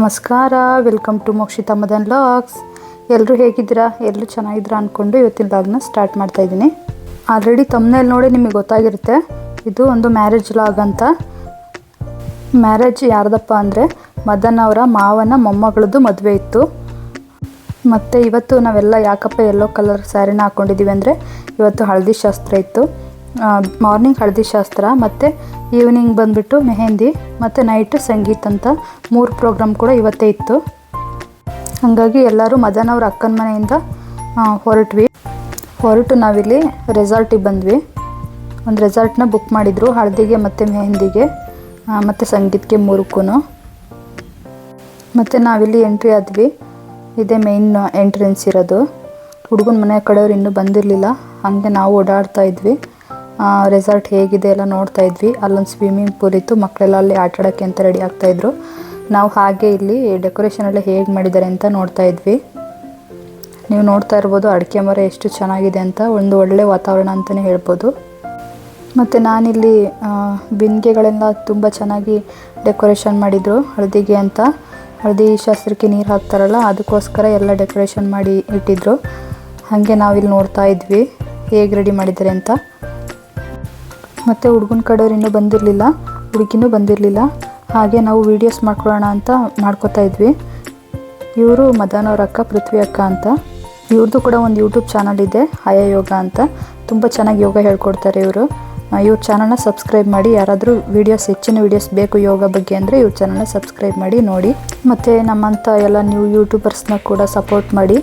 ನಮಸ್ಕಾರ, welcome to Mokshitha Madan vlogs. ಎಲ್ಲರೂ ಹೇಗಿದ್ದೀರಾ? ಎಲ್ಲರೂ ಚೆನ್ನಾಗಿದ್ದೀರಾ ಅಂದ್ಕೊಂಡು ಇವತ್ತಿನ ವ್ಲಾಗ್ನ ಸ್ಟಾರ್ಟ್ ಮಾಡ್ತಾ ಇದ್ದೀನಿ. ಆಲ್ರೆಡಿ ತಮ್ಮನೇಲಿ ನೋಡಿ ನಿಮಗೆ ಗೊತ್ತಾಗಿರುತ್ತೆ, ಇದು ಒಂದು ಮ್ಯಾರೇಜ್ ವ್ಲಾಗ್ ಅಂತ. ಮ್ಯಾರೇಜ್ ಯಾರ್ದಪ್ಪ ಅಂದರೆ ಮದನ್ ಅವರ ಮಾವನ ಮೊಮ್ಮಗಳದ್ದು ಮದುವೆ ಇತ್ತು. ಮತ್ತು ಇವತ್ತು ನಾವೆಲ್ಲ ಯಾಕಪ್ಪ ಯೆಲ್ಲೋ ಕಲರ್ ಸ್ಯಾರಿನ ಹಾಕ್ಕೊಂಡಿದ್ದೀವಿ ಅಂದರೆ ಇವತ್ತು ಹಳದಿ ಶಾಸ್ತ್ರ ಇತ್ತು. ಮಾರ್ನಿಂಗ್ ಹಳದಿ ಶಾಸ್ತ್ರ ಮತ್ತು ಈವ್ನಿಂಗ್ ಬಂದುಬಿಟ್ಟು ಮೆಹಂದಿ ಮತ್ತು ನೈಟ್ ಸಂಗೀತ ಅಂತ 3 ಪ್ರೋಗ್ರಾಮ್ ಕೂಡ ಇವತ್ತೇ ಇತ್ತು. ಹಾಗಾಗಿ ಎಲ್ಲರೂ ಮದನ್ ಅವ್ರ ಅಕ್ಕನ ಮನೆಯಿಂದ ಹೊರಟು ನಾವಿಲ್ಲಿ ರೆಸಾರ್ಟಿಗೆ ಬಂದ್ವಿ. ಒಂದು ರೆಸಾರ್ಟ್ನ ಬುಕ್ ಮಾಡಿದರು ಹಳದಿಗೆ ಮತ್ತು ಮೆಹಂದಿಗೆ ಮತ್ತು ಸಂಗೀತಕ್ಕೆ 3ಕ್ಕೂ. ಮತ್ತು ನಾವಿಲ್ಲಿ ಎಂಟ್ರಿ ಆದ್ವಿ. ಇದೇ ಮೇಯ್ನ್ ಎಂಟ್ರೆನ್ಸ್ ಇರೋದು. ಹುಡುಗನ ಮನೆ ಕಡೆಯವ್ರು ಇನ್ನೂ ಬಂದಿರಲಿಲ್ಲ, ಹಾಗೆ ನಾವು ಓಡಾಡ್ತಾ ಇದ್ವಿ. ರೆಸಾರ್ಟ್ ಹೇಗಿದೆ ಎಲ್ಲ ನೋಡ್ತಾ ಇದ್ವಿ. ಅಲ್ಲೊಂದು ಸ್ವಿಮ್ಮಿಂಗ್ ಪೂಲ್ ಇತ್ತು, ಮಕ್ಕಳೆಲ್ಲ ಅಲ್ಲಿ ಆಟ ಆಡೋಕ್ಕೆ ಅಂತ ರೆಡಿ ಆಗ್ತಾಯಿದ್ರು. ನಾವು ಹಾಗೆ ಇಲ್ಲಿ ಡೆಕೋರೇಷನ್ ಎಲ್ಲ ಹೇಗೆ ಮಾಡಿದ್ದಾರೆ ಅಂತ ನೋಡ್ತಾ ಇದ್ವಿ. ನೀವು ನೋಡ್ತಾ ಇರ್ಬೋದು ಅಡಿಕೆ ಮರ ಎಷ್ಟು ಚೆನ್ನಾಗಿದೆ ಅಂತ, ಒಂದು ಒಳ್ಳೆ ವಾತಾವರಣ ಅಂತಲೇ ಹೇಳ್ಬೋದು. ಮತ್ತು ನಾನಿಲ್ಲಿ ಬಿಂದಿಗೆಗಳೆಲ್ಲ ತುಂಬ ಚೆನ್ನಾಗಿ ಡೆಕೋರೇಷನ್ ಮಾಡಿದರು ಹಳದಿಗೆ ಅಂತ. ಹಳದಿ ಶಾಸ್ತ್ರಕ್ಕೆ ನೀರು ಹಾಕ್ತಾರಲ್ಲ, ಅದಕ್ಕೋಸ್ಕರ ಎಲ್ಲ ಡೆಕೋರೇಷನ್ ಮಾಡಿ ಇಟ್ಟಿದ್ರು. ಹಾಗೆ ನಾವಿಲ್ಲಿ ನೋಡ್ತಾ ಇದ್ವಿ ಹೇಗೆ ರೆಡಿ ಮಾಡಿದ್ದಾರೆ ಅಂತ. ಮತ್ತು ಹುಡುಗನ ಕಡೆಯವ್ರು ಇನ್ನೂ ಬಂದಿರಲಿಲ್ಲ, ಹುಡುಗಿನೂ ಬಂದಿರಲಿಲ್ಲ. ಹಾಗೆ ನಾವು ವೀಡಿಯೋಸ್ ಮಾಡ್ಕೊಳ್ಳೋಣ ಅಂತ ಮಾಡ್ಕೋತಾ ಇದ್ವಿ. ಇವರು ಮದನ್ ಅವ್ರ ಅಕ್ಕ ಪೃಥ್ವಿ ಅಕ್ಕ ಅಂತ. ಇವ್ರದ್ದು ಕೂಡ ಒಂದು ಯೂಟ್ಯೂಬ್ ಚಾನಲ್ ಇದೆ, ಹಯ ಯೋಗ ಅಂತ. ತುಂಬ ಚೆನ್ನಾಗಿ ಯೋಗ ಹೇಳ್ಕೊಡ್ತಾರೆ ಇವರು. ಇವ್ರ ಚಾನಲ್ನ ಸಬ್ಸ್ಕ್ರೈಬ್ ಮಾಡಿ. ಯಾರಾದರೂ ಹೆಚ್ಚಿನ ವೀಡಿಯೋಸ್ ಬೇಕು ಯೋಗ ಬಗ್ಗೆ ಅಂದರೆ ಇವ್ರ ಚಾನಲ್ನ ಸಬ್ಸ್ಕ್ರೈಬ್ ಮಾಡಿ ನೋಡಿ. ಮತ್ತು ನಮ್ಮಂಥ ಎಲ್ಲ ನ್ಯೂ ಯೂಟ್ಯೂಬರ್ಸ್ನ ಕೂಡ ಸಪೋರ್ಟ್ ಮಾಡಿ.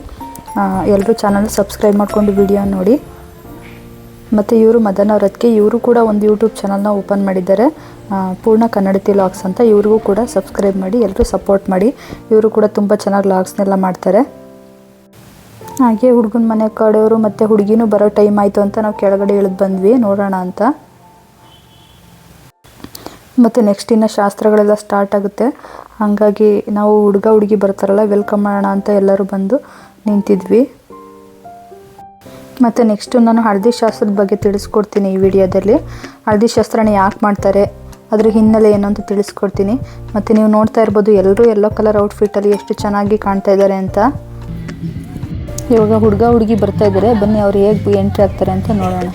ಎಲ್ಲರೂ ಚಾನಲ್ ಸಬ್ಸ್ಕ್ರೈಬ್ ಮಾಡಿಕೊಂಡು ವಿಡಿಯೋ ನೋಡಿ. ಮತ್ತು ಇವರು ಮದನ್ ಅವರದಕ್ಕೆ ಇವರು ಕೂಡ ಒಂದು ಯೂಟ್ಯೂಬ್ ಚಾನಲ್ನ ಓಪನ್ ಮಾಡಿದ್ದಾರೆ, ಪೂರ್ಣ ಕನ್ನಡತಿ ವ್ಲಾಗ್ಸ್ ಅಂತ. ಇವ್ರಿಗೂ ಕೂಡ ಸಬ್ಸ್ಕ್ರೈಬ್ ಮಾಡಿ, ಎಲ್ಲರೂ ಸಪೋರ್ಟ್ ಮಾಡಿ. ಇವರು ಕೂಡ ತುಂಬ ಚೆನ್ನಾಗಿ ವ್ಲಾಗ್ಸ್ನೆಲ್ಲ ಮಾಡ್ತಾರೆ. ಹಾಗೆ ಹುಡುಗನ ಮನೆ ಕಡೆಯವರು ಮತ್ತು ಹುಡುಗಿನೂ ಬರೋ ಟೈಮ್ ಆಯಿತು ಅಂತ ನಾವು ಕೆಳಗಡೆ ಇಳಿದು ಬಂದ್ವಿ ನೋಡೋಣ ಅಂತ. ಮತ್ತು ನೆಕ್ಸ್ಟ್ ಇನ್ನು ಶಾಸ್ತ್ರಗಳೆಲ್ಲ ಸ್ಟಾರ್ಟ್ ಆಗುತ್ತೆ. ಹಾಗಾಗಿ ನಾವು ಹುಡುಗಿ ಬರ್ತಾರಲ್ಲ ವೆಲ್ಕಮ್ ಮಾಡೋಣ ಅಂತ ಎಲ್ಲರೂ ಬಂದು ನಿಂತಿದ್ವಿ. ಮತ್ತು ನೆಕ್ಸ್ಟು ನಾನು ಹಳದಿ ಶಾಸ್ತ್ರದ ಬಗ್ಗೆ ತಿಳಿಸ್ಕೊಡ್ತೀನಿ ಈ ವಿಡಿಯೋದಲ್ಲಿ. ಹಳದಿ ಶಾಸ್ತ್ರನ ಯಾಕೆ ಮಾಡ್ತಾರೆ, ಅದ್ರ ಹಿನ್ನೆಲೆ ಏನು ಅಂತ ತಿಳಿಸ್ಕೊಡ್ತೀನಿ. ಮತ್ತು ನೀವು ನೋಡ್ತಾ ಇರ್ಬೋದು ಎಲ್ಲರೂ ಯೆಲ್ಲೋ ಕಲರ್ ಔಟ್ಫಿಟ್ಟಲ್ಲಿ ಎಷ್ಟು ಚೆನ್ನಾಗಿ ಕಾಣ್ತಾ ಇದ್ದಾರೆ ಅಂತ. ಇವಾಗ ಹುಡುಗಿ ಬರ್ತಾ ಇದ್ದಾರೆ, ಬನ್ನಿ ಅವ್ರು ಹೇಗೆ ಎಂಟ್ರಿ ಆಗ್ತಾರೆ ಅಂತ ನೋಡೋಣ.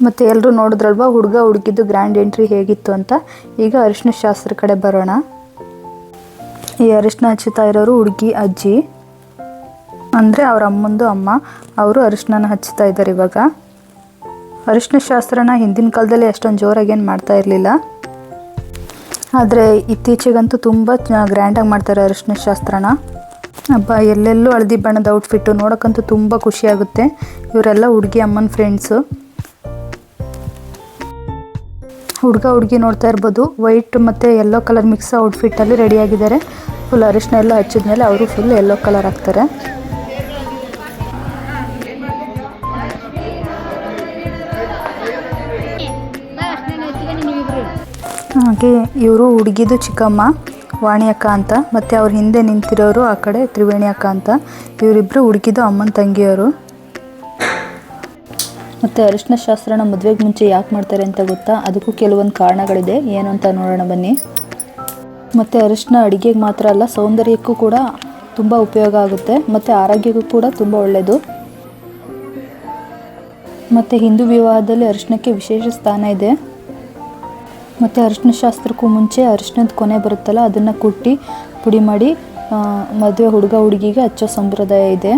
ಮತ್ತು ಎಲ್ಲರೂ ನೋಡಿದ್ರಲ್ವ ಹುಡುಗ ಹುಡುಗಿದ್ದು ಗ್ರ್ಯಾಂಡ್ ಎಂಟ್ರಿ ಹೇಗಿತ್ತು ಅಂತ. ಈಗ ಅರಿಶಿನ ಶಾಸ್ತ್ರ ಕಡೆ ಬರೋಣ. ಈ ಅರಿಶಿನ ಹಚ್ಚುತ್ತಾ ಇರೋರು ಹುಡುಗಿ ಅಜ್ಜಿ, ಅಂದರೆ ಅವ್ರ ಅಮ್ಮಂದು ಅಮ್ಮ. ಅವರು ಅರಿಶಿನ ಹಚ್ಚುತ್ತಾ ಇದ್ದಾರೆ. ಇವಾಗ ಅರಿಶಿನ ಶಾಸ್ತ್ರನ ಹಿಂದಿನ ಕಾಲದಲ್ಲಿ ಅಷ್ಟೊಂದು ಜೋರಾಗಿ ಏನು ಮಾಡ್ತಾ ಇರಲಿಲ್ಲ, ಆದರೆ ಇತ್ತೀಚೆಗಂತೂ ತುಂಬ ಗ್ರ್ಯಾಂಡಾಗಿ ಮಾಡ್ತಾರೆ ಅರಿಶಿನ ಶಾಸ್ತ್ರನ. ಹಬ್ಬ ಎಲ್ಲೆಲ್ಲೂ ಹಳದಿ ಬಣ್ಣದ ಔಟ್ಫಿಟ್ಟು ನೋಡೋಕ್ಕಂತೂ ತುಂಬ ಖುಷಿಯಾಗುತ್ತೆ. ಇವರೆಲ್ಲ ಹುಡುಗಿ ಅಮ್ಮನ ಫ್ರೆಂಡ್ಸು. ಹುಡುಗ ಹುಡುಗಿ ನೋಡ್ತಾ ಇರ್ಬೋದು, ವೈಟ್ ಮತ್ತು ಯೆಲ್ಲೋ ಕಲರ್ ಮಿಕ್ಸ್ ಔಟ್ಫಿಟ್ಟಲ್ಲಿ ರೆಡಿಯಾಗಿದ್ದಾರೆ. ಫುಲ್ ಅರಿಶಿನ ಎಲ್ಲ ಹಚ್ಚಿದ್ಮೇಲೆ ಅವರು ಫುಲ್ ಯೆಲ್ಲೋ ಕಲರ್ ಹಾಕ್ತಾರೆ. ಹಾಗೆ ಇವರು ಹುಡುಗಿದು ಚಿಕ್ಕಮ್ಮ ವಾಣಿ ಅಕ್ಕ ಅಂತ, ಮತ್ತು ಅವ್ರ ಹಿಂದೆ ನಿಂತಿರೋರು ಆ ಕಡೆ ತ್ರಿವೇಣಿ ಅಕ್ಕ ಅಂತ. ಇವರಿಬ್ಬರು ಹುಡುಗಿದು ಅಮ್ಮನ ತಂಗಿಯವರು. ಮತ್ತು ಅರಿಶಿನ ಶಾಸ್ತ್ರನ ಮದುವೆಗೆ ಮುಂಚೆ ಯಾಕೆ ಮಾಡ್ತಾರೆ ಅಂತ ಗೊತ್ತಾ? ಅದಕ್ಕೂ ಕೆಲವೊಂದು ಕಾರಣಗಳಿದೆ. ಏನು ಅಂತ ನೋಡೋಣ ಬನ್ನಿ. ಮತ್ತು ಅರಿಶಿನ ಅಡುಗೆಗೆ ಮಾತ್ರ ಅಲ್ಲ, ಸೌಂದರ್ಯಕ್ಕೂ ಕೂಡ ತುಂಬ ಉಪಯೋಗ ಆಗುತ್ತೆ, ಮತ್ತು ಆರೋಗ್ಯಕ್ಕೂ ಕೂಡ ತುಂಬ ಒಳ್ಳೆಯದು. ಮತ್ತು ಹಿಂದೂ ವಿವಾಹದಲ್ಲಿ ಅರಿಶಿನಕ್ಕೆ ವಿಶೇಷ ಸ್ಥಾನ ಇದೆ. ಮತ್ತು ಅರಿಶಿನ ಶಾಸ್ತ್ರಕ್ಕೂ ಮುಂಚೆ ಅರಿಶಿನದ ಕೊನೆ ಬರುತ್ತಲ್ಲ, ಅದನ್ನು ಕುಟ್ಟಿ ಪುಡಿ ಮಾಡಿ ಮದುವೆ ಹುಡುಗ ಹುಡುಗಿಗೆ ಹಚ್ಚೋ ಸಂಪ್ರದಾಯ ಇದೆ.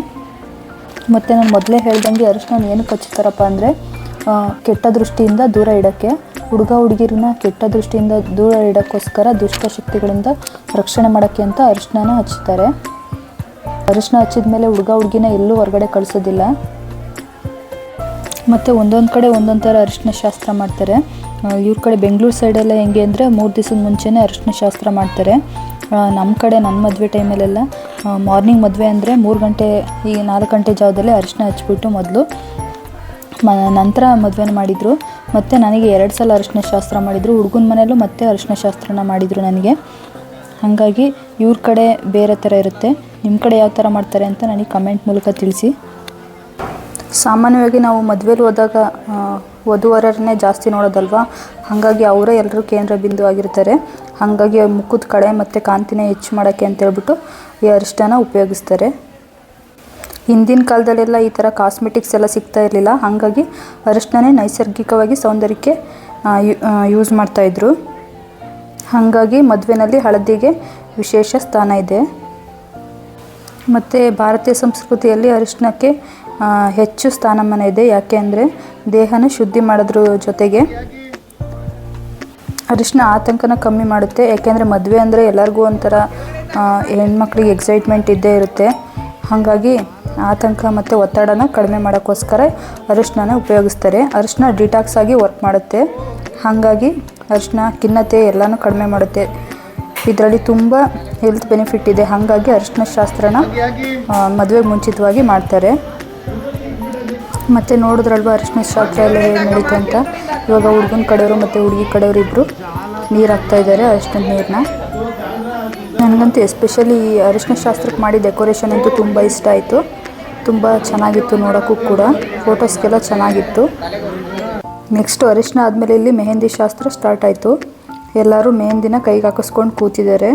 ಮತ್ತು ನಾನು ಮೊದಲೇ ಹೇಳ್ದಂಗೆ ಅರಿಶಿನ ಏನಕ್ಕೆ ಹಚ್ತಾರಪ್ಪ ಅಂದರೆ ಕೆಟ್ಟ ದೃಷ್ಟಿಯಿಂದ ದೂರ ಇಡೋಕ್ಕೆ, ಹುಡುಗ ಹುಡುಗಿರನ್ನ ಕೆಟ್ಟ ದೃಷ್ಟಿಯಿಂದ ದೂರ ಇಡೋಕ್ಕೋಸ್ಕರ ದುಷ್ಟಶಕ್ತಿಗಳಿಂದ ರಕ್ಷಣೆ ಮಾಡೋಕ್ಕೆ ಅಂತ ಅರಿಶಿನ ಹಚ್ತಾರೆ. ಅರಿಶಿನ ಹಚ್ಚಿದ ಮೇಲೆ ಹುಡುಗ ಹುಡುಗಿನ ಎಲ್ಲೂ ಹೊರಗಡೆ ಕಳಿಸೋದಿಲ್ಲ. ಮತ್ತು ಒಂದೊಂದು ಕಡೆ ಒಂದೊಂದು ಥರ ಅರಿಶಿನ ಶಾಸ್ತ್ರ ಮಾಡ್ತಾರೆ. ಇವ್ರ ಕಡೆ ಬೆಂಗಳೂರು ಸೈಡೆಲ್ಲ ಹೆಂಗೆ ಅಂದರೆ 3 ದಿವಸದ ಮುಂಚೆನೇ ಅರಿಶಿನ ಶಾಸ್ತ್ರ ಮಾಡ್ತಾರೆ. ನಮ್ಮ ಕಡೆ ನನ್ನ ಮದುವೆ ಟೈಮಲ್ಲೆಲ್ಲ ಮಾರ್ನಿಂಗ್ ಮದುವೆ ಅಂದರೆ 3 ಗಂಟೆ ಈ 4 ಗಂಟೆ ಜಾವದಲ್ಲೇ ಅರಿಶಿನ ಹಚ್ಬಿಟ್ಟು ಮೊದಲು ನಂತರ ಮದುವೆನ ಮಾಡಿದರು. ಮತ್ತು ನನಗೆ 2 ಸಲ ಅರಿಶಿನ ಶಾಸ್ತ್ರ ಮಾಡಿದರು. ಹುಡುಗನ ಮನೆಯಲ್ಲೂ ಮತ್ತೆ ಅರಿಶಿನ ಶಾಸ್ತ್ರನ ಮಾಡಿದರು ನನಗೆ. ಹಾಗಾಗಿ ಇವ್ರ ಕಡೆ ಬೇರೆ ಥರ ಇರುತ್ತೆ. ನಿಮ್ಮ ಕಡೆ ಯಾವ ಥರ ಮಾಡ್ತಾರೆ ಅಂತ ನನಗೆ ಕಮೆಂಟ್ ಮೂಲಕ ತಿಳಿಸಿ. ಸಾಮಾನ್ಯವಾಗಿ ನಾವು ಮದುವೆಲಿ ಹೋದಾಗ ವಧುವರರನ್ನೇ ಜಾಸ್ತಿ ನೋಡೋದಲ್ವ, ಹಾಗಾಗಿ ಅವರೇ ಎಲ್ಲರೂ ಕೇಂದ್ರ ಬಿಂದು ಆಗಿರ್ತಾರೆ. ಹಾಗಾಗಿ ಮುಖದ ಕಡೆ ಮತ್ತು ಕಾಂತಿನೇ ಹೆಚ್ಚು ಮಾಡೋಕ್ಕೆ ಅಂತೇಳ್ಬಿಟ್ಟು ಈ ಅರಿಶಿನ ಉಪಯೋಗಿಸ್ತಾರೆ. ಹಿಂದಿನ ಕಾಲದಲ್ಲೆಲ್ಲ ಈ ಥರ ಕಾಸ್ಮೆಟಿಕ್ಸ್ ಎಲ್ಲ ಸಿಗ್ತಾ ಇರಲಿಲ್ಲ, ಹಾಗಾಗಿ ಅರಿಶಿನನೇ ನೈಸರ್ಗಿಕವಾಗಿ ಸೌಂದರ್ಯಕ್ಕೆ ಯೂಸ್ ಮಾಡ್ತಾಯಿದ್ರು. ಹಾಗಾಗಿ ಮದುವೆನಲ್ಲಿ ಹಳದಿಗೆ ವಿಶೇಷ ಸ್ಥಾನ ಇದೆ. ಮತ್ತು ಭಾರತೀಯ ಸಂಸ್ಕೃತಿಯಲ್ಲಿ ಅರಿಶಿನಕ್ಕೆ ಹೆಚ್ಚು ಸ್ಥಾನಮಾನ ಇದೆ. ಯಾಕೆ ಅಂದರೆ ದೇಹನ ಶುದ್ಧಿ ಮಾಡೋದ್ರ ಜೊತೆಗೆ ಅರಿಶಿನ ಆತಂಕನ ಕಮ್ಮಿ ಮಾಡುತ್ತೆ. ಯಾಕೆಂದರೆ ಮದುವೆ ಅಂದರೆ ಎಲ್ಲರಿಗೂ ಒಂಥರ ಹೆಣ್ಮಕ್ಳಿಗೆ ಎಕ್ಸೈಟ್ಮೆಂಟ್ ಇದ್ದೇ ಇರುತ್ತೆ. ಹಾಗಾಗಿ ಆತಂಕ ಮತ್ತು ಒತ್ತಡನ ಕಡಿಮೆ ಮಾಡೋಕ್ಕೋಸ್ಕರ ಅರಿಶಿನ ಉಪಯೋಗಿಸ್ತಾರೆ. ಅರಿಶಿನ ಡಿಟಾಕ್ಸ್ ಆಗಿ ವರ್ಕ್ ಮಾಡುತ್ತೆ. ಹಾಗಾಗಿ ಅರಿಶಿನ ಖಿನ್ನತೆ ಎಲ್ಲನೂ ಕಡಿಮೆ ಮಾಡುತ್ತೆ. ಇದರಲ್ಲಿ ತುಂಬ ಹೆಲ್ತ್ ಬೆನಿಫಿಟ್ ಇದೆ. ಹಾಗಾಗಿ ಅರಿಶಿನ ಶಾಸ್ತ್ರನ ಮದುವೆಗೆ ಮುಂಚಿತವಾಗಿ ಮಾಡ್ತಾರೆ. ಮತ್ತು ನೋಡಿದ್ರಲ್ವ ಅರಿಶಿನ ಶಾಸ್ತ್ರ ಎಲ್ಲ ಹೇಗೆ ನಡೀತು ಅಂತ. ಇವಾಗ ಹುಡುಗನ ಕಡೆಯವರು ಮತ್ತು ಹುಡುಗಿ ಕಡೆಯವರು ಇಬ್ಬರು ನೀರು ಹಾಕ್ತಾಯಿದ್ದಾರೆ, ಅರಿಶಿನದ ನೀರನ್ನ. ನನಗಂತೂ ಎಸ್ಪೆಷಲಿ ಈ ಅರಿಶಿನ ಶಾಸ್ತ್ರಕ್ಕೆ ಮಾಡಿ ಡೆಕೋರೇಷನ್ ಅಂತೂ ತುಂಬ ಇಷ್ಟ ಆಯಿತು. ತುಂಬ ಚೆನ್ನಾಗಿತ್ತು ನೋಡೋಕ್ಕೂ ಕೂಡ, ಫೋಟೋಸ್ಗೆಲ್ಲ ಚೆನ್ನಾಗಿತ್ತು. ನೆಕ್ಸ್ಟು ಅರಿಶಿನ ಆದಮೇಲೆ ಇಲ್ಲಿ ಮೆಹಂದಿ ಶಾಸ್ತ್ರ ಸ್ಟಾರ್ಟ್ ಆಯಿತು. ಎಲ್ಲರೂ ಮೆಹಂದಿನ ಕೈಗೆ ಹಾಕಿಸ್ಕೊಂಡು ಕೂತಿದ್ದಾರೆ.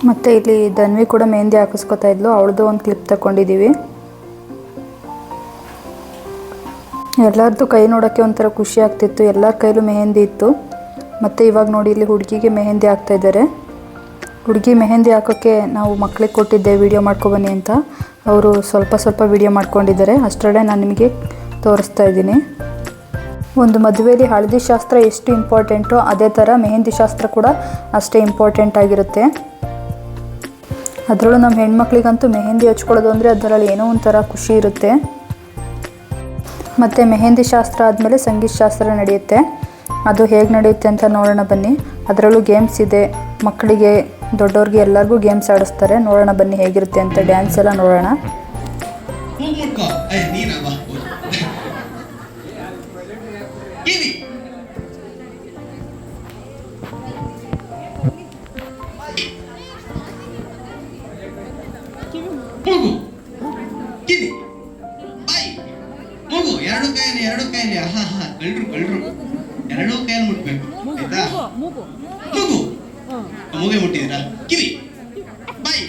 ಮತ್ತು ಇಲ್ಲಿ ಧನ್ವಿ ಕೂಡ ಮೆಹಂದಿ ಹಾಕಿಸ್ಕೊತಾ ಇದ್ಲು. ಅವಳದು ಒಂದು ಕ್ಲಿಪ್ ತಗೊಂಡಿದ್ದೀವಿ. ಎಲ್ಲರದ್ದು ಕೈ ನೋಡೋಕ್ಕೆ ಒಂಥರ ಖುಷಿ ಆಗ್ತಿತ್ತು. ಎಲ್ಲರ ಕೈಲೂ ಮೆಹಂದಿ ಇತ್ತು. ಮತ್ತು ಇವಾಗ ನೋಡಿ ಇಲ್ಲಿ ಹುಡುಗಿಗೆ ಮೆಹಂದಿ ಹಾಕ್ತಾಯಿದ್ದಾರೆ. ಹುಡುಗಿ ಮೆಹಂದಿ ಹಾಕೋಕ್ಕೆ ನಾವು ಮಕ್ಕಳಿಗೆ ಕೊಟ್ಟಿದ್ದೆ ವಿಡಿಯೋ ಮಾಡ್ಕೊಬನ್ನಿ ಅಂತ. ಅವರು ಸ್ವಲ್ಪ ವಿಡಿಯೋ ಮಾಡ್ಕೊಂಡಿದ್ದಾರೆ. ಅಷ್ಟರಲ್ಲೇ ನಾನು ನಿಮಗೆ ತೋರಿಸ್ತಾ ಇದ್ದೀನಿ. ಒಂದು ಮದುವೆಯಲ್ಲಿ ಹಳದಿ ಶಾಸ್ತ್ರ ಎಷ್ಟು ಇಂಪಾರ್ಟೆಂಟೋ ಅದೇ ಥರ ಮೆಹಂದಿ ಶಾಸ್ತ್ರ ಕೂಡ ಅಷ್ಟೇ ಇಂಪಾರ್ಟೆಂಟ್ ಆಗಿರುತ್ತೆ. ಅದರಲ್ಲೂ ನಮ್ಮ ಹೆಣ್ಮಕ್ಳಿಗಂತೂ ಮೆಹಂದಿ ಹಚ್ಕೊಳ್ಳೋದು ಅಂದರೆ ಅದರಲ್ಲಿ ಏನೋ ಒಂಥರ ಖುಷಿ ಇರುತ್ತೆ. ಮತ್ತು ಮೆಹಂದಿ ಶಾಸ್ತ್ರ ಆದಮೇಲೆ ಸಂಗೀತ ಶಾಸ್ತ್ರ ನಡೆಯುತ್ತೆ. ಅದು ಹೇಗೆ ನಡೆಯುತ್ತೆ ಅಂತ ನೋಡೋಣ ಬನ್ನಿ. ಅದರಲ್ಲೂ ಗೇಮ್ಸ್ ಇದೆ. ಮಕ್ಕಳಿಗೆ ದೊಡ್ಡವ್ರಿಗೆ ಎಲ್ಲರಿಗೂ ಗೇಮ್ಸ್ ಆಡಿಸ್ತಾರೆ. ನೋಡೋಣ ಬನ್ನಿ ಹೇಗಿರುತ್ತೆ ಅಂತ. ಡ್ಯಾನ್ಸ್ ಎಲ್ಲ ನೋಡೋಣ. ಎರಡು ಕೈಲಿ ಕಳ್ರು ಎರಡೂ ಕೈಯಲ್ಲಿ ಮುಟ್ಬೇಕು, ಆಯ್ತಾ? ಮೂಗು ಮೂಗೆ ಮುಟ್ಟಿದ್ದೀರಾ? ಕಿವಿ, ಬಾಯಿ,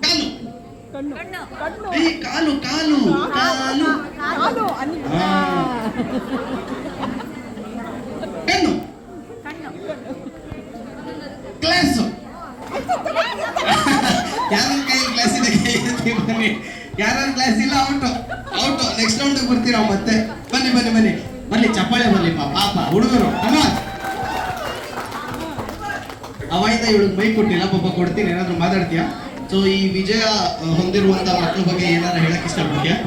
ಕಾಲು, ಕಾಲು ಕಾಲು ಕಾಲು ಬರ್ತೀರಾ ಮತ್ತೆ. ಬನ್ನಿ ಬನ್ನಿ ಬನ್ನಿ ಬನ್ನಿ, ಚಪ್ಪಾಳೆ ಬನ್ನಿ ಪಾಪ ಹುಡುಗರು. ಅವಾಯ್ತಾ ಇವಳಿಗೆ ಬೈಕ್ ಕೊಟ್ಟಿಲ್ಲ ಪಾಪ, ಕೊಡ್ತೀನಿ, ಏನಾದ್ರು ಮಾತಾಡ್ತೀಯಾ? ಸೊ ಈ ವಿಜಯ ಹೊಂದಿರುವಂತ ಮಕ್ಕಳ ಬಗ್ಗೆ ಏನಾದ್ರು ಹೇಳಕ್ ಇಷ್ಟಪಡ್ತೀಯಾ?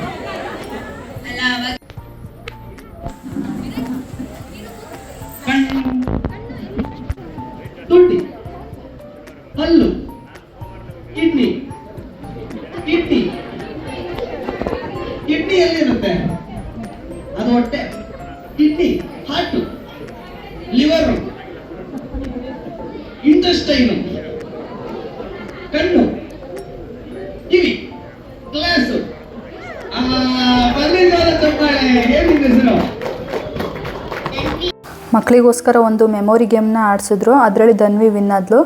ತುಟಿ, ಹಲ್ಲು, ಕಿಡ್ನಿ, ಕಿಡ್ನಿ ಕಿಡ್ನಿ ಎಲ್ಲಿರುತ್ತೆ? ಅದು ಹೊಟ್ಟೆ. ಕಿಡ್ನಿ, ಹಾರ್ಟು, ಲಿವರು, ಇಂಟೆಸ್ಟೈನು, ಕಣ್ಣು, ಕಿವಿ, ಗ್ಲಾಸು. ಏನಿದೆ ಹೆಸರು? ಮಕ್ಕಳಿಗೋಸ್ಕರ ಒಂದು ಮೆಮೊರಿ ಗೇಮ್ನ ಆಡಿಸಿದ್ರು, ಅದರಲ್ಲಿ ಧನ್ವಿ ವಿನ್ ಆದ್ಲು.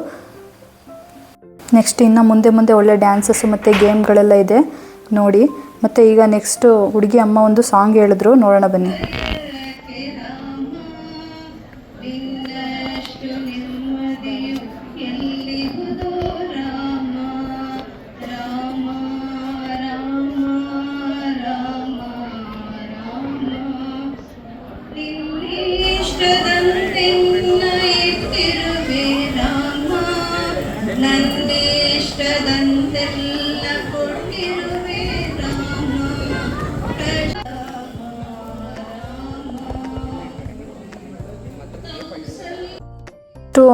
ನೆಕ್ಸ್ಟ್ ಇನ್ನು ಮುಂದೆ ಮುಂದೆ ಒಳ್ಳೆ ಡ್ಯಾನ್ಸಸ್ಸು ಮತ್ತು ಗೇಮ್ಗಳೆಲ್ಲ ಇದೆ ನೋಡಿ. ಮತ್ತು ಈಗ ನೆಕ್ಸ್ಟು ಹುಡುಗಿ ಅಮ್ಮ ಒಂದು ಸಾಂಗ್ ಹೇಳಿದ್ರು, ನೋಡೋಣ ಬನ್ನಿ.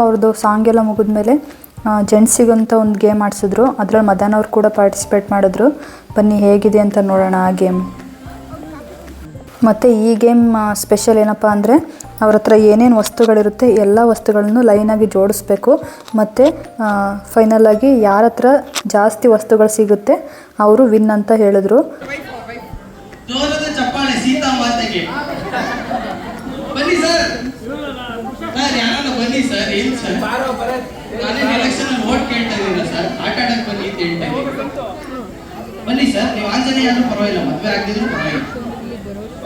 ಅವ್ರದ್ದು ಸಾಂಗ್ ಎಲ್ಲ ಮುಗಿದ್ಮೇಲೆ ಜೆಂಟ್ಸಿಗಂತ ಒಂದು ಗೇಮ್ ಆಡಿಸಿದ್ರು, ಅದರಲ್ಲಿ ಮದನ್ ಅವ್ರು ಕೂಡ ಪಾರ್ಟಿಸಿಪೇಟ್ ಮಾಡಿದ್ರು. ಬನ್ನಿ ಹೇಗಿದೆ ಅಂತ ನೋಡೋಣ ಆ ಗೇಮ್. ಮತ್ತು ಈ ಗೇಮ್ ಸ್ಪೆಷಲ್ ಏನಪ್ಪ ಅಂದರೆ ಅವ್ರ ಹತ್ರ ಏನೇನು ವಸ್ತುಗಳಿರುತ್ತೆ ಎಲ್ಲ ವಸ್ತುಗಳನ್ನು ಲೈನಾಗಿ ಜೋಡಿಸ್ಬೇಕು. ಮತ್ತು ಫೈನಲಾಗಿ ಯಾರ ಹತ್ರ ಜಾಸ್ತಿ ವಸ್ತುಗಳು ಸಿಗುತ್ತೆ ಅವರು ವಿನ್ ಅಂತ ಹೇಳಿದ್ರು. ಬನ್ನಿ ಸರ್, ಯಾರನ್ನ ಬನ್ನಿ ಸರ್. ಏನು ಸರ್, ನಾನೇನು ಎಲೆಕ್ಷನ್ ಅಲ್ಲಿ ವೋಟ್ ಕೇಳ್ತಾ ಇದ್ದೀರಾ ಸರ್? ಆಟ ಆಡಕ್ ಬನ್ನಿ ಅಂತ ಹೇಳ್ತಾ ಇದ್ದೀನಿ. ಬನ್ನಿ ಸರ್, ನೀವು ಆಂಜನೇಯ ಆದ್ರೂ ಪರವಾಗಿಲ್ಲ, ಮದುವೆ ಆಗಿದ್ರು ಪರವಾಗಿಲ್ಲ.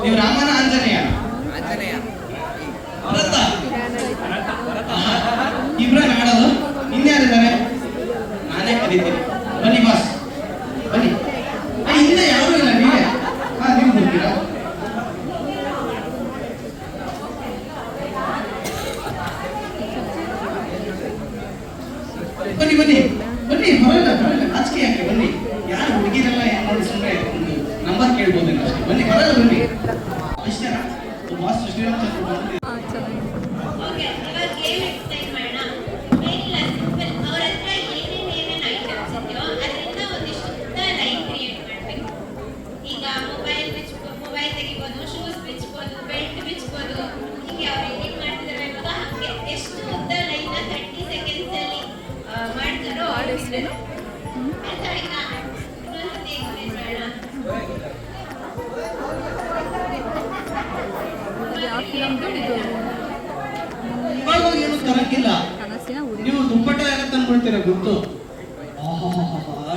ನೀವು ರಾಮನ ಆಂಜನೇಯ? ಭರತ ಇಬ್ರ ಆಡೋದು? ಇನ್ಯಾರಿದ್ದಾರೆ? ನಾನೇ ಕರೀತೀನಿ. ಬನ್ನಿ ಬಾಸ್, ಬನ್ನಿ. ಹಿಂದೆ ಯಾರು ಇಲ್ಲ, ನೀವೇ. ನೀವು ಬರ್ತೀರಾ? ಬನ್ನಿ ಬನ್ನಿ ಬನ್ನಿ, ಬರಲ್ಲ ಬರಲ್ಲ, ನಾಚಿಕೆ ಯಾಕೆ? ಬನ್ನಿ. ಯಾರು ಹುಡುಗಿರೆಲ್ಲ ಏನ್ ನೋಡಿ ಸುಮ್ಮನೆ ಒಂದು ನಂಬರ್ ಕೇಳ್ಬೋದೇನೋ ಅಷ್ಟೇ. ಬನ್ನಿ, ಬರಲ್ಲ ಬನ್ನಿ. ಅಷ್ಟೇನಾ? ಬಾಸ್ ಶ್ರೀರಾಮ್ ಚಂದ್ರ ಬಂದು ಏನು ತರಕ್ಕಿಲ್ಲ. ನೀವು ದುಪ್ಪಟ್ಟ ಎಲ್ಲ ತಂದ್ಕೊಳ್ತೀರ ಗೊತ್ತು.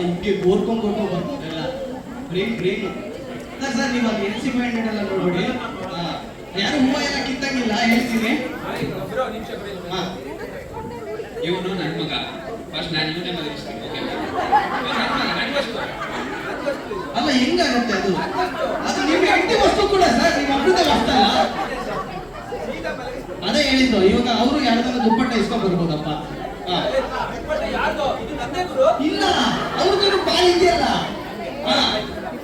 ಹಿಂಗೆ ಕೋರ್ಕೊಂಡ್ ಬರ್ತಾರಲ್ಲ, ಬ್ರೇನ್ ಬ್ರೇನ್ ಸರ್. ನೀವು ಅದು NC ಮೈಂಡೆಡ್ ಎಲ್ಲ ನೋಡಿ, ಯಾರು ಹೂವ ಎಲ್ಲ ಕಿತ್ತಂಗಿಲ್ಲ, ಹೇಳ್ತೀನಿ. ಇವನು ನನ್ನ ಮಗ, ಫಸ್ಟ್ ನಾನು ಇವನೇ ಮದುವೆ. ಅಲ್ಲ, ಹೆಂಗಾಗುತ್ತೆ ಅದು? ಅದು ನಿಮ್ಗೆ ಹೆಂಡತಿ ವಸ್ತು ಕೂಡ ಸರ್, ನಿಮ್ಮ ಅಮೃತ ವಸ್ತು ಅಲ್ಲ. ಅದೇ ಹೇಳಿದ್ದು, ಇವಾಗ ಅವರು ಯಾರ್ದಾರ ದುಪ್ಪಟ್ಟ ಇಸ್ಕೊಂಡ್ ಬರ್ಬೋದಪ್ಪ. ಇಲ್ಲ, ಅವ್ರಿಗೂ ಪಾಲ್ ಇದೆಯಲ್ಲ.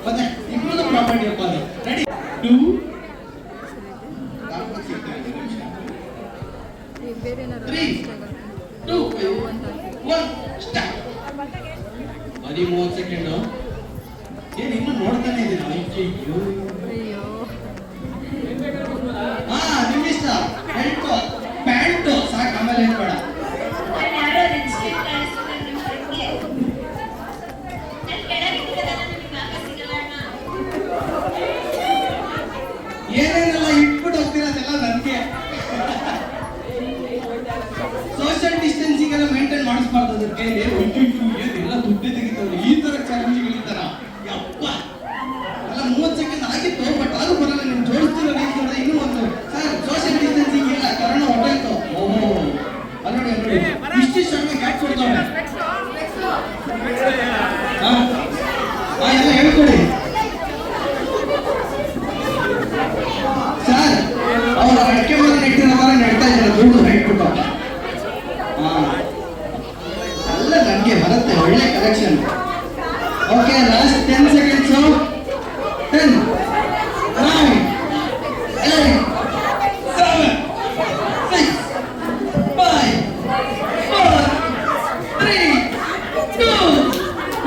ಮತ್ತೆ ಇಬ್ಬರದು ಪ್ರಾಪರ್ಟಿ ಅಪ್ಪ ಅದು. Ready 2 3 2 1 start. 30 ಸೆಕೆಂಡು. ಏನು ಇನ್ನೂ ನೋಡ್ತಾನೆ ಇದ್ದೀರಾ? ಅಯ್ಯೋ, ನಿಮ್ಮಿಷ್ಟ. ಹೆಲ್ಟು ಪ್ಯಾಂಟು ಸಾಕು, ಆಮೇಲೆ ಹೇಳ್ಬೇಡ. ಏನೇನೆಲ್ಲ ಇಟ್ಬಿಟ್ಟು ಹೋಗ್ತೀರ ಅದೆಲ್ಲ ನನಗೆ. ಸೋಷಿಯಲ್ ಡಿಸ್ಟೆನ್ಸಿಂಗ್ ಎಲ್ಲ ಮೇಂಟೈನ್ ಮಾಡಿಸ್ಬಾರ್ದು ಅದ್ರ ಕೈಲಿ. ಏನೆಲ್ಲ ದುಡ್ಡು ತೆಗಿತವ್ರು ಈ ತರ ಚಾಲೆಂಜ್ಗಳಿರ್ತಾರ. ಯಪ್ಪ, ಎಲ್ಲ 30 ಸೆಕೆಂಡ್ ಆಗಿತ್ತು, ಬಟ್ ಅದು ಬರಲ್ಲ. ನೀವು ಜೋಡಿಸ್ತಿರೋ ರೀತಿ ನೋಡಿದ್ರೆ ಇನ್ನೂ ಒಂದು ಸರ್ ಸೋಷಿಯಲ್ ಡಿಸ್ಟೆನ್ಸಿಂಗ್ ಇಲ್ಲ, ಕರೋನಾ ಹೊಟ್ಟೆತ್ತು. ಓಹೋ, ಅಲ್ಲಿ ನೋಡಿ ಇಷ್ಟಿಷ್ಟು ಗ್ಯಾಪ್ ಕೊಡ್ತಾವೆ. ಎಲ್ಲ ಹೇಳ್ಕೊಡಿ. ಅಡಿಕೆ ಮರ ನೆಟ್ಟಿರೋ ತರ ನೆಡ್ತಾ ಇದ್ದಾರೆ ದುಡ್ಡು ಇಟ್ಬಿಟ್ಟು. ಅಲ್ಲ ನನಗೆ ಬರುತ್ತೆ ಒಳ್ಳೆ collection. Okay last 10 seconds. 10 9 8 7 6 5 4 3 2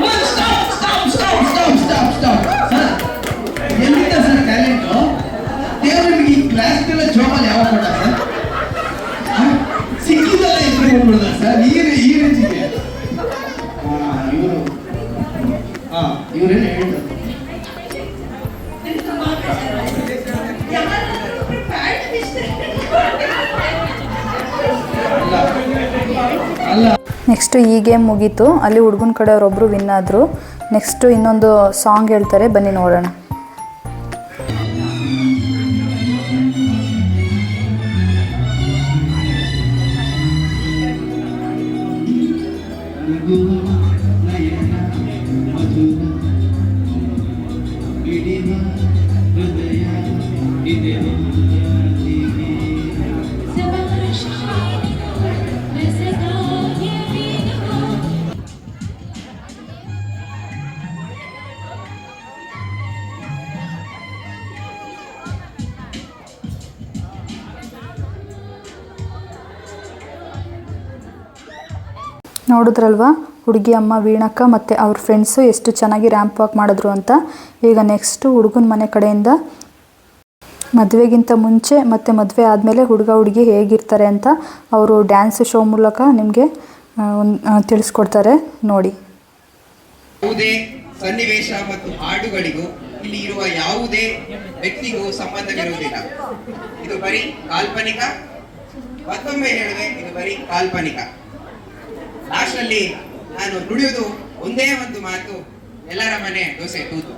1 stop. Sir ಎಲ್ಲಿಂದ ಸರ್ ಟ್ಯಾಲೆಂಟು? ದೇವರು ನಿಮಗೆ ಈ ಕ್ಲಾಸ್ಗೆಲ್ಲ ಜೋಬಲ್ಲಿ ಯಾವಾಗ ಕೊಟ್ಟ ಸರ್? ಸಿಕ್ಕಿದ್ದಲ್ಲ ಇಬ್ಬರು ಕೊಟ್ಬಿಡ್ದ ಸರ್ ಈ ರೇಂಜಿಗೆ? ಇವರೇನು ಹೇಳ್ತಾರೆ ಅಲ್ಲ. ನೆಕ್ಸ್ಟು ಈ ಗೇಮ್ ಮುಗೀತು. ಅಲ್ಲಿ ಹುಡುಗನ ಕಡೆಯವರೊಬ್ಬರು ವಿನ್ ಆದರು. ನೆಕ್ಸ್ಟು ಇನ್ನೊಂದು ಸಾಂಗ್ ಹೇಳ್ತಾರೆ, ಬನ್ನಿ ನೋಡೋಣ. ನೋಡಿದ್ರಲ್ವಾ ಹುಡುಗಿ ಅಮ್ಮ ವೀಣಕ್ಕ ಮತ್ತು ಅವ್ರ ಫ್ರೆಂಡ್ಸು ಎಷ್ಟು ಚೆನ್ನಾಗಿ ರ್ಯಾಂಪ್ ವಾಕ್ ಮಾಡಿದ್ರು ಅಂತ. ಈಗ ನೆಕ್ಸ್ಟು ಹುಡುಗನ ಮನೆ ಕಡೆಯಿಂದ ಮದುವೆಗಿಂತ ಮುಂಚೆ ಮತ್ತು ಮದುವೆ ಆದಮೇಲೆ ಹುಡುಗ ಹುಡುಗಿ ಹೇಗಿರ್ತಾರೆ ಅಂತ ಅವರು ಡ್ಯಾನ್ಸ್ ಶೋ ಮೂಲಕ ನಿಮಗೆ ತಿಳಿಸ್ಕೊಡ್ತಾರೆ ನೋಡಿ. ಯಾವುದೇ ಸನ್ನಿವೇಶ ಮತ್ತು ಹಾಡುಗಳಿಗೂ ಇಲ್ಲಿ ಇರುವ ಯಾವುದೇ ವ್ಯಕ್ತಿಗೂ ಸಂಬಂಧವಿರುವುದಿಲ್ಲ. ಇದು ಬರೀ ಕಾಲ್ಪನಿಕ. ಮತ್ತೊಮ್ಮೆ ಹೇಳುವೆ, ಇದು ಬರೀ ಕಾಲ್ಪನಿಕ. ಲಾಸ್ಟ್ನಲ್ಲಿ ನಾನು ನುಡಿಯುವುದು ಒಂದೇ ಒಂದು ಮಾತು, ಎಲ್ಲರ ಮನೆ ದೋಸೆ ತೂತು.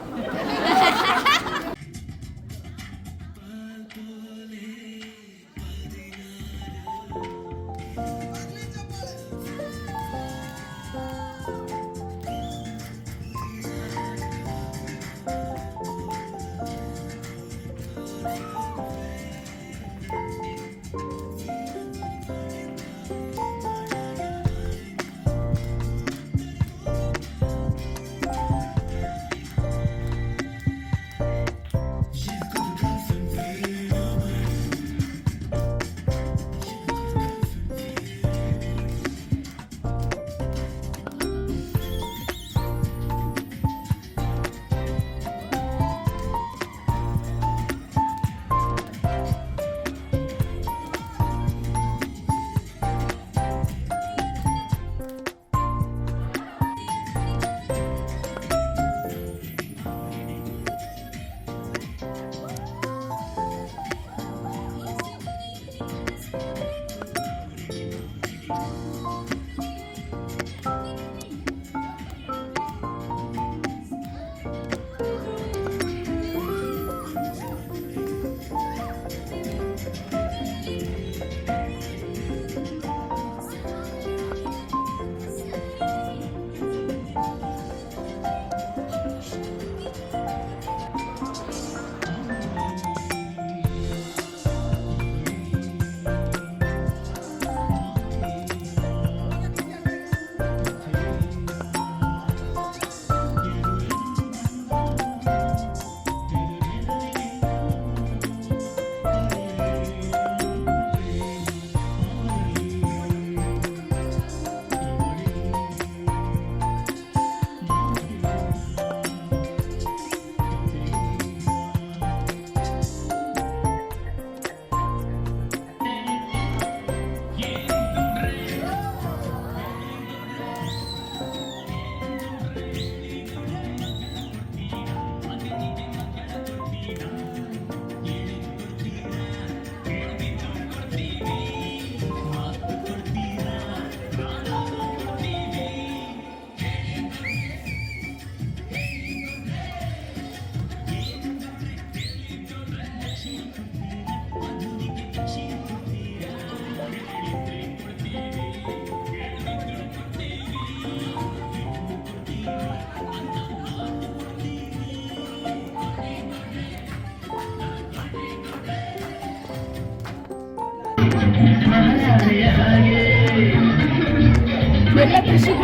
ಎಲ್ಲ ಕೃಷಿಕ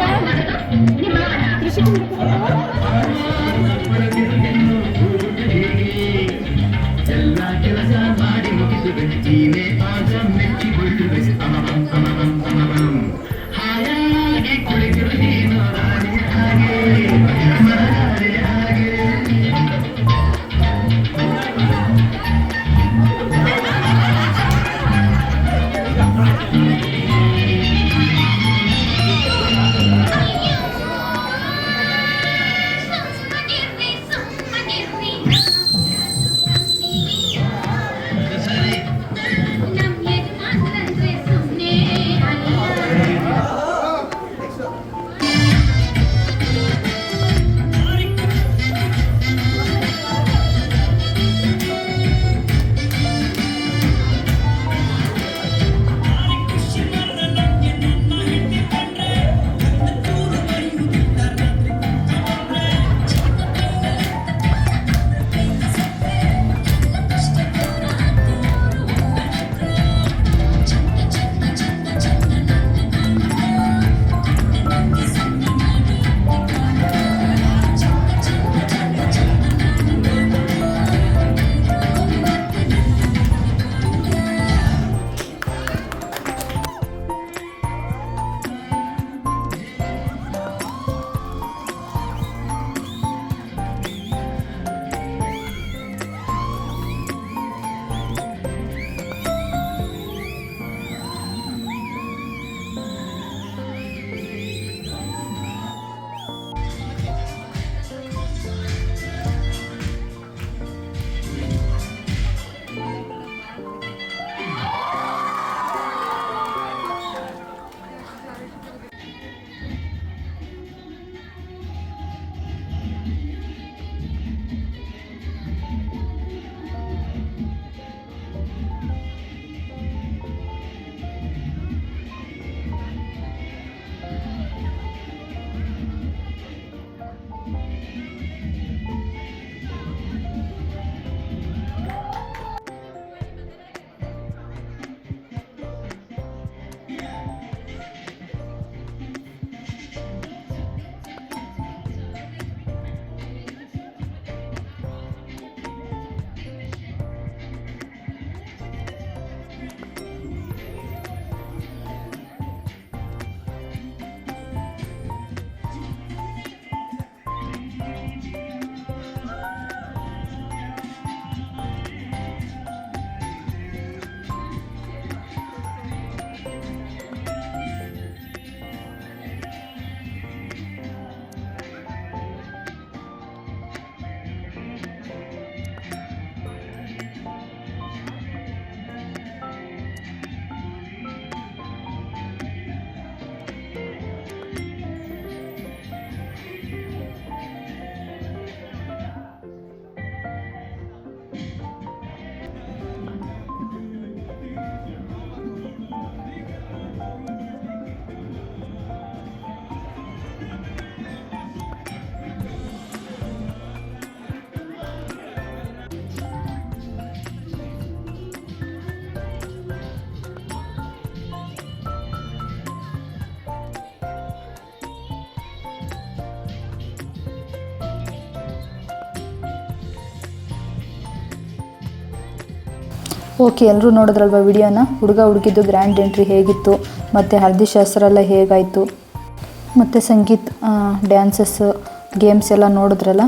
ಓಕೆ, ಎಲ್ಲರೂ ನೋಡಿದ್ರಲ್ವ ವಿಡಿಯೋನ. ಹುಡುಗ ಹುಡುಗಿದ್ದು ಗ್ರ್ಯಾಂಡ್ ಎಂಟ್ರಿ ಹೇಗಿತ್ತು, ಮತ್ತು ಹಳದಿ ಶಾಸ್ತ್ರ ಎಲ್ಲ ಹೇಗಾಯಿತು, ಮತ್ತು ಸಂಗೀತ್ ಡ್ಯಾನ್ಸಸ್ ಗೇಮ್ಸ್ ಎಲ್ಲ ನೋಡಿದ್ರಲ್ಲ.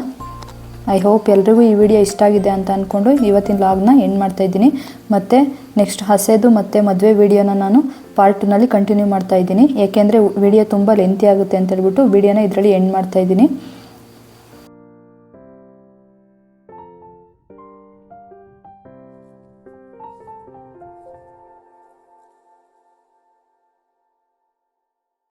ಐ ಹೋಪ್ ಎಲ್ರಿಗೂ ಈ ವಿಡಿಯೋ ಇಷ್ಟ ಆಗಿದೆ ಅಂತ ಅಂದ್ಕೊಂಡು ಇವತ್ತಿನ ಲಾಗ್ನ ಎಂಡ್ ಮಾಡ್ತಾಯಿದ್ದೀನಿ. ಮತ್ತು ನೆಕ್ಸ್ಟ್ ಹಸೆದು ಮತ್ತು ಮದುವೆ ವಿಡಿಯೋನ ನಾನು ಪಾರ್ಟ್ 2ನಲ್ಲಿ ಕಂಟಿನ್ಯೂ ಮಾಡ್ತಾಯಿದ್ದೀನಿ. ಏಕೆಂದರೆ ವಿಡಿಯೋ ತುಂಬ ಲೆಂತಿ ಆಗುತ್ತೆ ಅಂತ ಹೇಳ್ಬಿಟ್ಟು ವಿಡಿಯೋನ ಇದರಲ್ಲಿ ಎಂಡ್ ಮಾಡ್ತಾಯಿದ್ದೀನಿ.